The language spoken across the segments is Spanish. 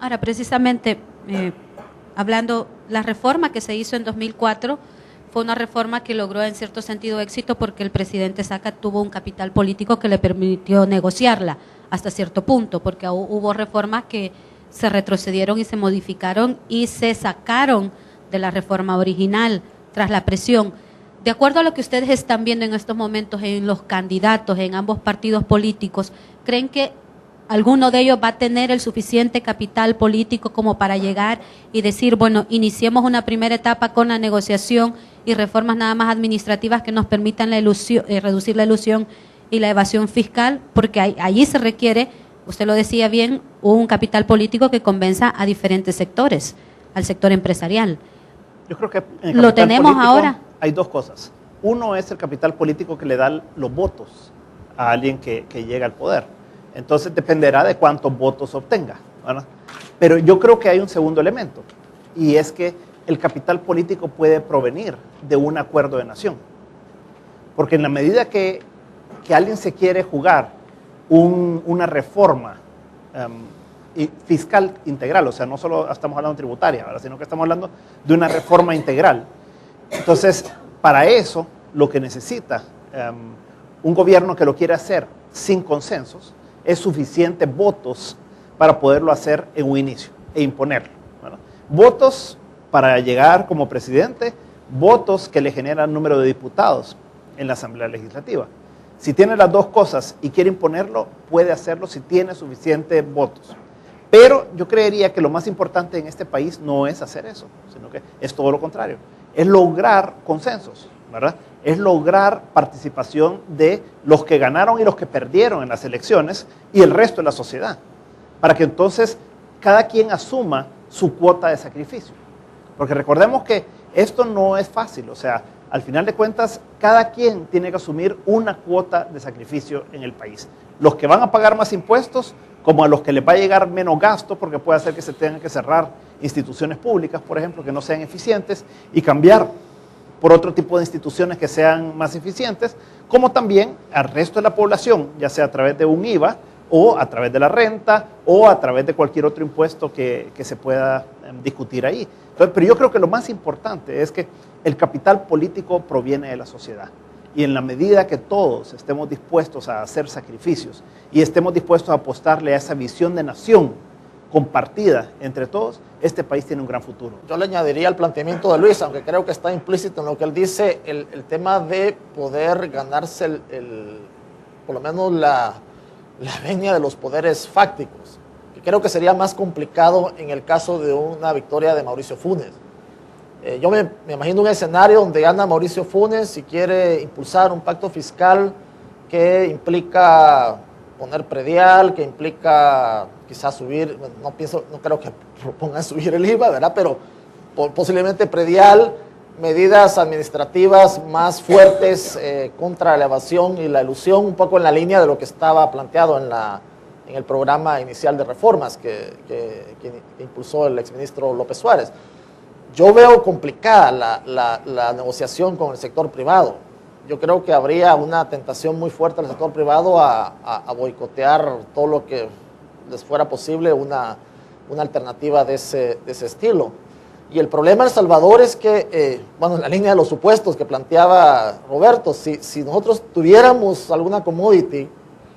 Ahora, precisamente, hablando, la reforma que se hizo en 2004 fue una reforma que logró en cierto sentido éxito porque el presidente Saca tuvo un capital político que le permitió negociarla hasta cierto punto, porque hubo reformas que se retrocedieron y se modificaron y se sacaron de la reforma original tras la presión. De acuerdo a lo que ustedes están viendo en estos momentos en los candidatos en ambos partidos políticos, ¿creen que alguno de ellos va a tener el suficiente capital político como para llegar y decir, bueno, iniciemos una primera etapa con la negociación y reformas nada más administrativas que nos permitan reducir la ilusión y la evasión fiscal? Porque allí se requiere, usted lo decía bien, un capital político que convenza a diferentes sectores, al sector empresarial. Yo creo que en ¿Lo tenemos ahora? Hay dos cosas. Uno es el capital político que le da los votos a alguien que llega al poder. Entonces dependerá de cuántos votos obtenga, ¿verdad? Pero yo creo que hay un segundo elemento, y es que el capital político puede provenir de un acuerdo de nación. Porque en la medida que alguien se quiere jugar una reforma fiscal integral, o sea, no solo estamos hablando tributaria, ¿verdad?, sino que estamos hablando de una reforma integral. Entonces, para eso, lo que necesita un gobierno que lo quiere hacer sin consensos es suficientes votos para poderlo hacer en un inicio e imponerlo, ¿verdad? Votos para llegar como presidente, votos que le generan número de diputados en la Asamblea Legislativa. Si tiene las dos cosas y quiere imponerlo, puede hacerlo si tiene suficientes votos. Pero yo creería que lo más importante en este país no es hacer eso, sino que es todo lo contrario. Es lograr consensos, ¿verdad? Es lograr participación de los que ganaron y los que perdieron en las elecciones y el resto de la sociedad, para que entonces cada quien asuma su cuota de sacrificio. Porque recordemos que esto no es fácil, o sea, al final de cuentas, cada quien tiene que asumir una cuota de sacrificio en el país. Los que van a pagar más impuestos, como a los que les va a llegar menos gasto, porque puede hacer que se tengan que cerrar instituciones públicas, por ejemplo, que no sean eficientes, y cambiar por otro tipo de instituciones que sean más eficientes, como también al resto de la población, ya sea a través de un IVA, o a través de la renta, o a través de cualquier otro impuesto que se pueda discutir ahí. Entonces, pero yo creo que lo más importante es que el capital político proviene de la sociedad. Y en la medida que todos estemos dispuestos a hacer sacrificios y estemos dispuestos a apostarle a esa visión de nación compartida entre todos, este país tiene un gran futuro. Yo le añadiría al planteamiento de Luis, aunque creo que está implícito en lo que él dice, el tema de poder ganarse por lo menos la venia de los poderes fácticos, que creo que sería más complicado en el caso de una victoria de Mauricio Funes. Yo me imagino un escenario donde gana Mauricio Funes y quiere impulsar un pacto fiscal que implica poner predial, que implica quizás subir, no creo que propongan subir el IVA, ¿verdad? Pero posiblemente predial, medidas administrativas más fuertes contra la evasión y la elusión, un poco en la línea de lo que estaba planteado en el programa inicial de reformas que impulsó el exministro López Suárez. Yo veo complicada la negociación con el sector privado. Yo creo que habría una tentación muy fuerte del sector privado a boicotear todo lo que les fuera posible una alternativa de ese estilo. Y el problema en El Salvador es que, en la línea de los supuestos que planteaba Roberto, si nosotros tuviéramos alguna commodity,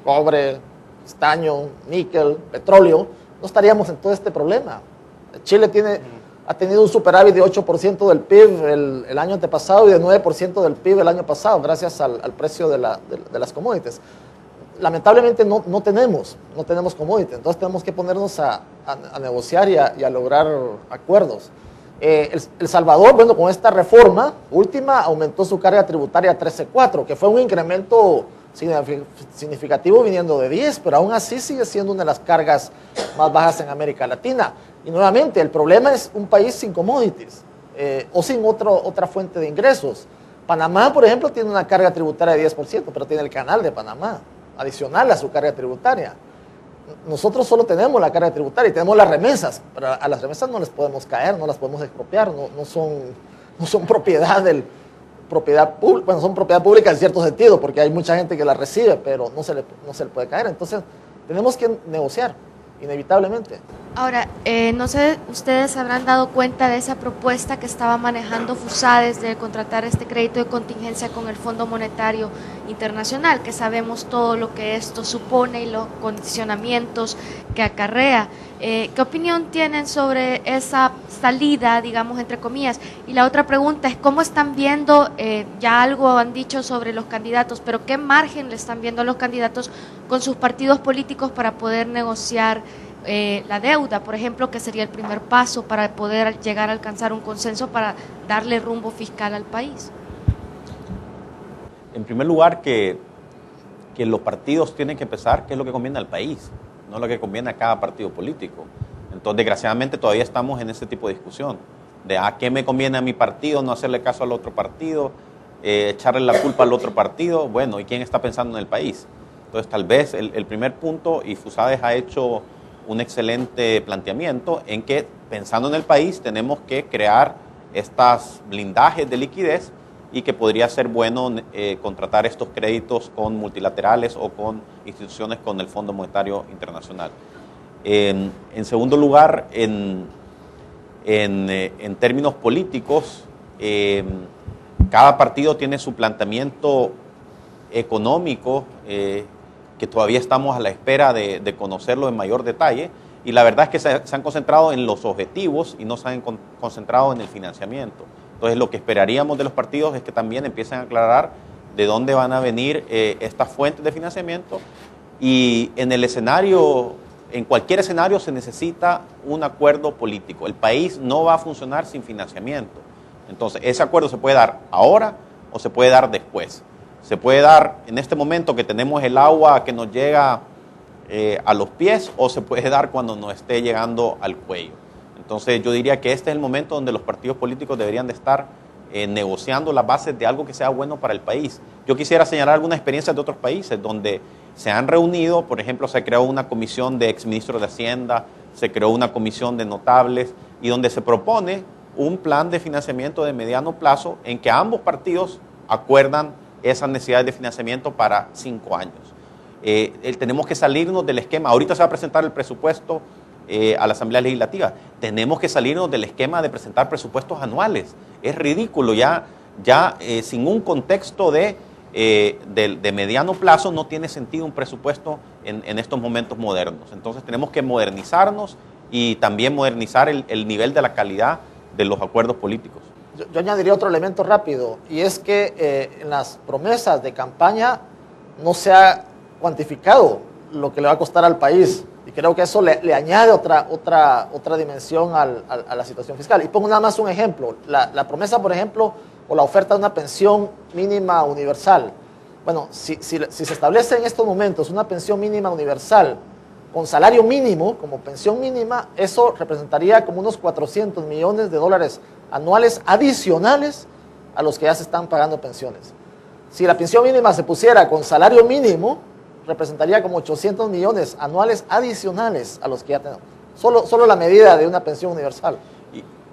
cobre, estaño, níquel, petróleo, no estaríamos en todo este problema. Chile ha tenido un superávit de 8% del PIB el año antepasado y de 9% del PIB el año pasado, gracias al precio de las commodities. Lamentablemente no tenemos commodities, entonces tenemos que ponernos a negociar y a lograr acuerdos. El Salvador, con esta reforma última aumentó su carga tributaria a 13.4, que fue un incremento significativo viniendo de 10, pero aún así sigue siendo una de las cargas más bajas en América Latina. Y nuevamente, el problema es un país sin commodities o sin otra fuente de ingresos. Panamá, por ejemplo, tiene una carga tributaria de 10%, pero tiene el canal de Panamá, adicional a su carga tributaria. Nosotros solo tenemos la carga tributaria y tenemos las remesas, pero a las remesas no les podemos caer, no las podemos expropiar, no son propiedad pública, son propiedad pública en cierto sentido, porque hay mucha gente que las recibe, pero no se le puede caer. Entonces, tenemos que negociar, inevitablemente. Ahora, no sé, ustedes habrán dado cuenta de esa propuesta que estaba manejando FUSADES de contratar este crédito de contingencia con el Fondo Monetario Internacional, que sabemos todo lo que esto supone y los condicionamientos que acarrea. ¿Qué opinión tienen sobre esa salida, digamos, entre comillas? Y la otra pregunta es, ¿cómo están viendo, ya algo han dicho sobre los candidatos, pero qué margen le están viendo a los candidatos con sus partidos políticos para poder negociar la deuda, por ejemplo, que sería el primer paso para poder llegar a alcanzar un consenso para darle rumbo fiscal al país? En primer lugar, que los partidos tienen que pensar qué es lo que conviene al país, no lo que conviene a cada partido político. Entonces, desgraciadamente, todavía estamos en ese tipo de discusión, de a qué me conviene a mi partido, no hacerle caso al otro partido, echarle la culpa al otro partido. Bueno, ¿y quién está pensando en el país? Entonces, tal vez el primer punto, y FUSADES ha hecho un excelente planteamiento en que, pensando en el país, tenemos que crear estos blindajes de liquidez y que podría ser bueno contratar estos créditos con multilaterales o con instituciones con el Fondo Monetario Internacional. En segundo lugar, en términos políticos, cada partido tiene su planteamiento económico, que todavía estamos a la espera de conocerlo en mayor detalle, y la verdad es que se han concentrado en los objetivos y no se han concentrado en el financiamiento. Entonces, lo que esperaríamos de los partidos es que también empiecen a aclarar de dónde van a venir estas fuentes de financiamiento, y en el escenario, en cualquier escenario se necesita un acuerdo político. El país no va a funcionar sin financiamiento. Entonces, ese acuerdo se puede dar ahora o se puede dar después. Se puede dar en este momento que tenemos el agua que nos llega a los pies, o se puede dar cuando nos esté llegando al cuello. Entonces yo diría que este es el momento donde los partidos políticos deberían de estar negociando las bases de algo que sea bueno para el país. Yo quisiera señalar algunas experiencias de otros países donde se han reunido. Por ejemplo, se creó una comisión de exministros de Hacienda, se creó una comisión de notables, y donde se propone un plan de financiamiento de mediano plazo en que ambos partidos acuerdan esas necesidades de financiamiento para 5 años. Tenemos que salirnos del esquema. Ahorita se va a presentar el presupuesto a la Asamblea Legislativa. Tenemos que salirnos del esquema de presentar presupuestos anuales. Es ridículo, ya sin un contexto de mediano plazo no tiene sentido un presupuesto en estos momentos modernos. Entonces tenemos que modernizarnos y también modernizar el nivel de la calidad de los acuerdos políticos. Yo añadiría otro elemento rápido, y es que en las promesas de campaña no se ha cuantificado lo que le va a costar al país, y creo que eso le añade otra dimensión a la situación fiscal. Y pongo nada más un ejemplo, la promesa, por ejemplo, o la oferta de una pensión mínima universal. Bueno, si se establece en estos momentos una pensión mínima universal con salario mínimo, como pensión mínima, eso representaría como unos $400 millones anuales adicionales a los que ya se están pagando pensiones. Si la pensión mínima se pusiera con salario mínimo, representaría como 800 millones anuales adicionales a los que ya tenemos. Solo la medida de una pensión universal.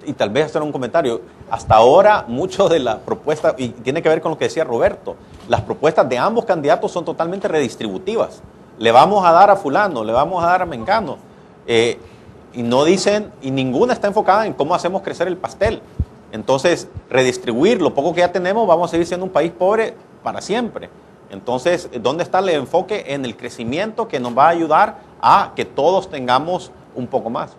Y tal vez hacer un comentario. Hasta ahora, mucho de la propuesta, y tiene que ver con lo que decía Roberto, las propuestas de ambos candidatos son totalmente redistributivas. Le vamos a dar a fulano, le vamos a dar a mengano. Y no dicen, y ninguna está enfocada en cómo hacemos crecer el pastel. Entonces, redistribuir lo poco que ya tenemos, vamos a seguir siendo un país pobre para siempre. Entonces, ¿dónde está el enfoque en el crecimiento que nos va a ayudar a que todos tengamos un poco más?